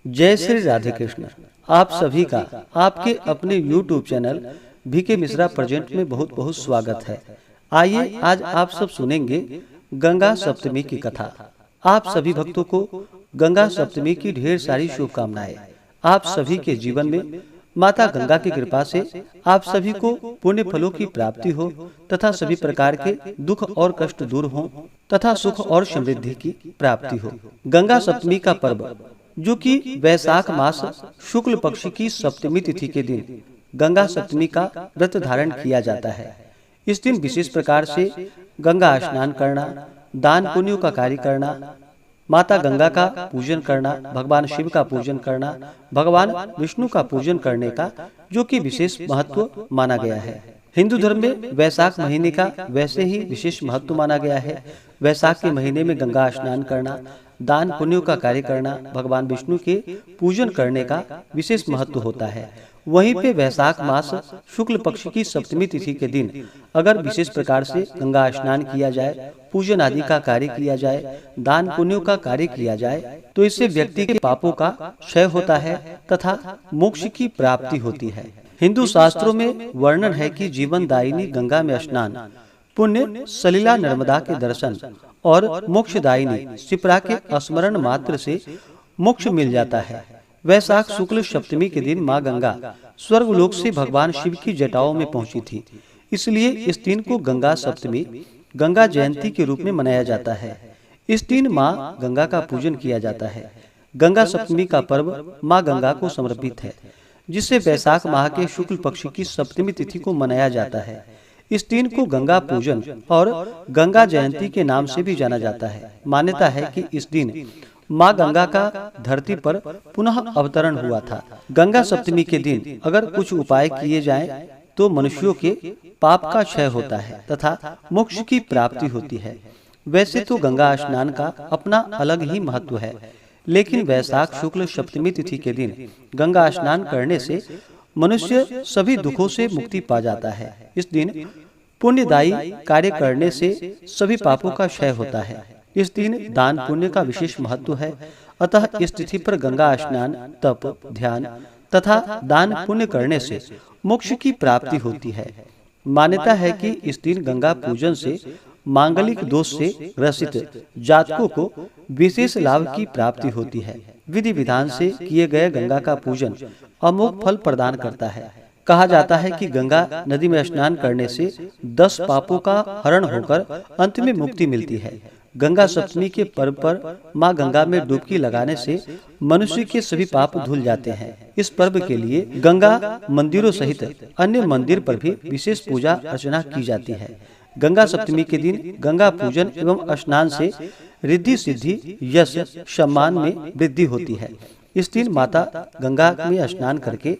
जय श्री राधे कृष्ण। आप सभी का आपके अपने YouTube channel VK Mishra present में बहुत बहुत स्वागत है। आइए आज आप सब सुनेंगे गंगा सप्तमी की कथा। आप सभी भक्तों को गंगा सप्तमी की ढेर सारी शुभकामनाएं। आप सभी के जीवन में माता गंगा की कृपा से आप सभी को पुण्य फलों की प्राप्ति हो तथा सभी प्रकार के दुख और कष्ट दूर हो तथा सुख और समृद्धि की प्राप्ति हो। गंगा सप्तमी का पर्व जो कि वैशाख मास शुक्ल पक्ष की सप्तमी तिथि के दिन गंगा सप्तमी का व्रत धारण किया जाता है। इस दिन विशेष प्रकार से गंगा स्नान करना, दान पुण्यों का कार्य करना, माता गंगा का पूजन करना, भगवान शिव का पूजन करना, भगवान विष्णु का पूजन करने का जो कि विशेष महत्व माना गया है। हिंदू धर्म में वैशाख महीने का वैसे ही विशेष महत्व माना गया है। वैशाख के महीने में गंगा स्नान करना, दान पुण्यों का कार्य करना, भगवान विष्णु के पूजन करने का विशेष महत्व होता है। वहीं पे वैशाख मास शुक्ल पक्ष की सप्तमी तिथि के दिन अगर विशेष प्रकार से गंगा स्नान किया जाए, पूजन आदि का कार्य किया जाए, दान पुण्यों का कार्य किया जाए तो इससे व्यक्ति के पापों का क्षय होता है तथा मोक्ष की प्राप्ति होती है। हिंदू शास्त्रों में वर्णन है कि जीवनदायिनी गंगा में स्नान, पुण्य सलिला नर्मदा के दर्शन और मोक्षदायिनी शिप्रा के स्मरण मात्र से मोक्ष मिल जाता है। वैशाख शुक्ल सप्तमी के दिन माँ गंगा स्वर्गलोक से भगवान शिव की जटाओं में पहुंची थी, इसलिए इस दिन को गंगा सप्तमी, गंगा जयंती के रूप में मनाया जाता है। इस दिन माँ गंगा का पूजन किया जाता है। गंगा सप्तमी का पर्व माँ गंगा को समर्पित है, जिसे वैशाख माह के शुक्ल पक्ष की सप्तमी तिथि को मनाया जाता है। इस दिन को गंगा पूजन और गंगा जयंती के नाम से भी जाना जाता है। मान्यता है कि इस दिन माँ गंगा का धरती पर पुनः अवतरण हुआ था। गंगा सप्तमी के दिन अगर कुछ उपाय किए जाएं तो मनुष्यों के पाप का क्षय होता है तथा मोक्ष की प्राप्ति होती है। वैसे तो गंगा स्नान का अपना अलग ही महत्व है, लेकिन वैशाख शुक्ल सप्तमी तिथि के दिन गंगा स्नान करने से मनुष्य सभी दुखों से मुक्ति पा जाता है। इस दिन पुण्यदायी कार्य करने से सभी पापों का क्षय होता है। इस दिन दान पुण्य का विशेष महत्व है, अतः इस तिथि पर गंगा स्नान, तप, ध्यान तथा दान पुण्य करने से मोक्ष की प्राप्ति होती है। मान्यता है कि इस दिन गंगा पूजन से मांगलिक दोष से ग्रसित जातकों को विशेष लाभ की प्राप्ति होती है। विधि विधान से किए गए गंगा का पूजन अमोघ फल प्रदान करता है। कहा जाता है कि गंगा नदी में स्नान करने से 10 पापों का हरण होकर अंत में मुक्ति मिलती है। गंगा सप्तमी के पर्व पर माँ गंगा में डुबकी लगाने से मनुष्य के सभी पाप धुल जाते हैं। इस पर्व के लिए गंगा मंदिरों सहित अन्य मंदिर पर भी विशेष पूजा अर्चना की जाती है। गंगा सप्तमी के दिन गंगा पूजन एवं स्नान से रिद्धि सिद्धि यश सम्मान में वृद्धि होती है। इस दिन माता गंगा में स्नान करके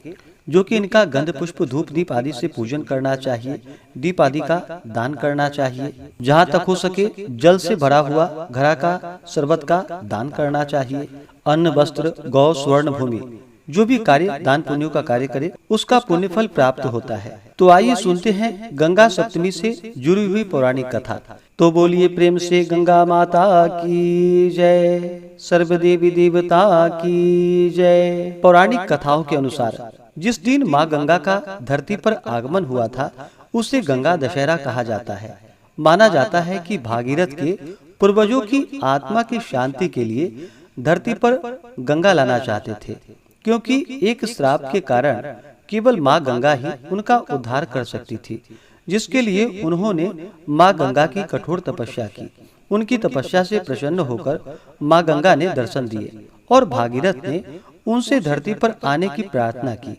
जो कि इनका गंध पुष्प धूप दीप आदि से पूजन करना चाहिए। दीप आदि का दान करना चाहिए। जहाँ तक हो सके जल से भरा हुआ घड़ा का शरबत का दान करना चाहिए। अन्न वस्त्र गौ स्वर्ण भूमि जो भी कार्य दान पुण्यों का कार्य करे उसका पुण्य फल प्राप्त होता है। तो आइए सुनते हैं गंगा सप्तमी से जुड़ी हुई पौराणिक कथा। तो बोलिए प्रेम से गंगा माता की जय, सर्वदेवी देवता की जय। पौराणिक कथाओं के अनुसार जिस दिन माँ गंगा का धरती पर आगमन हुआ था उसे गंगा दशहरा कहा जाता है। माना जाता है कि भागीरथ के पूर्वजों की आत्मा की शांति के लिए धरती पर गंगा लाना चाहते थे, क्योंकि एक श्राप के कारण केवल माँ गंगा ही उनका उद्धार कर सकती थी, जिसके लिए उन्होंने माँ गंगा की कठोर तपस्या की। उनकी तपस्या से प्रसन्न होकर माँ गंगा ने दर्शन दिए और भागीरथ ने उनसे धरती पर आने की प्रार्थना की,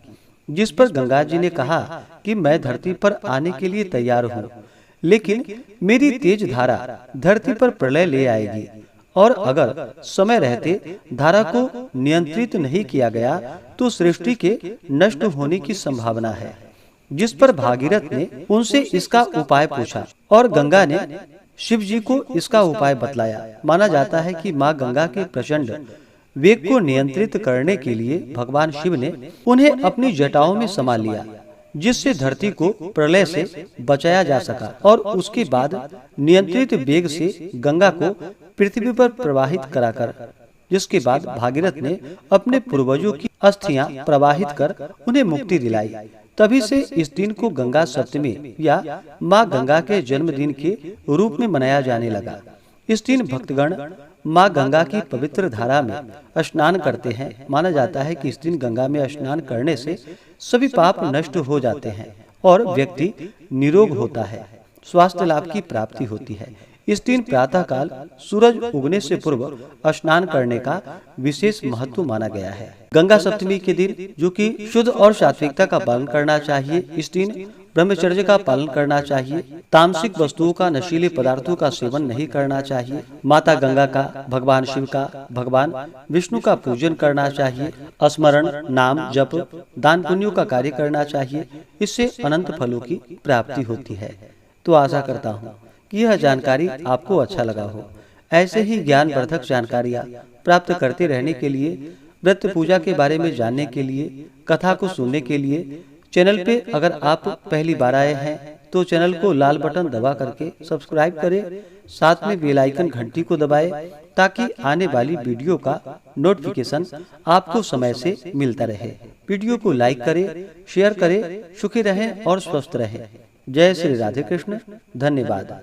जिस पर गंगा जी ने कहा कि मैं धरती पर आने के लिए तैयार हूँ, लेकिन मेरी तेज धारा धरती पर प्रलय ले आएगी और अगर समय रहते धारा को नियंत्रित नहीं किया गया तो सृष्टि के नष्ट होने की संभावना है। जिस पर भागीरथ ने उनसे इसका उपाय पूछा और गंगा ने शिव जी को इसका उपाय बतलाया। माना जाता है कि माँ गंगा के प्रचंड वेग को नियंत्रित करने के लिए भगवान शिव ने उन्हें अपनी जटाओं में समा लिया, जिससे धरती को प्रलय से बचाया जा सका और उसके बाद नियंत्रित वेग से गंगा को पृथ्वी पर प्रवाहित कराकर जिसके बाद भागीरथ ने अपने पूर्वजों की अस्थियां प्रवाहित कर उन्हें मुक्ति दिलाई। तभी से इस दिन को गंगा सप्तमी या माँ गंगा के जन्मदिन के रूप में मनाया जाने लगा। इस दिन भक्तगण माँ गंगा की पवित्र धारा में स्नान करते हैं। माना जाता है कि इस दिन गंगा में स्नान करने से सभी पाप नष्ट हो जाते हैं और व्यक्ति निरोग होता है, स्वास्थ्य लाभ की प्राप्ति होती है। इस दिन प्रातः काल सूरज उगने से पूर्व स्नान करने का विशेष महत्व माना गया है। गंगा सप्तमी के दिन जो कि शुद्ध और सात्विकता का पालन करना चाहिए, इस दिन ब्रह्मचर्य का पालन करना चाहिए, तामसिक वस्तुओं का, नशीले पदार्थों का सेवन नहीं करना चाहिए, माता गंगा का, भगवान शिव का, भगवान विष्णु का पूजन करना चाहिए, स्मरण, नाम जप, दान पुण्यों का कार्य करना चाहिए। इससे अनंत फलों की प्राप्ति होती है। तो आशा करता हूँ कि यह जानकारी आपको अच्छा लगा हो। ऐसे ही ज्ञानवर्धक जानकारियाँ प्राप्त करते रहने के लिए, व्रत पूजा के बारे में जानने के लिए, कथा को सुनने के लिए चैनल पे अगर आप पहली बार आए हैं तो चैनल को लाल बटन दबा करके सब्सक्राइब करें, साथ में बेल आइकन घंटी को दबाएं ताकि आने वाली वीडियो का नोटिफिकेशन आपको समय से मिलता रहे। वीडियो को लाइक करें, शेयर करें। सुखी रहें और स्वस्थ रहें। जय श्री राधे कृष्ण। धन्यवाद।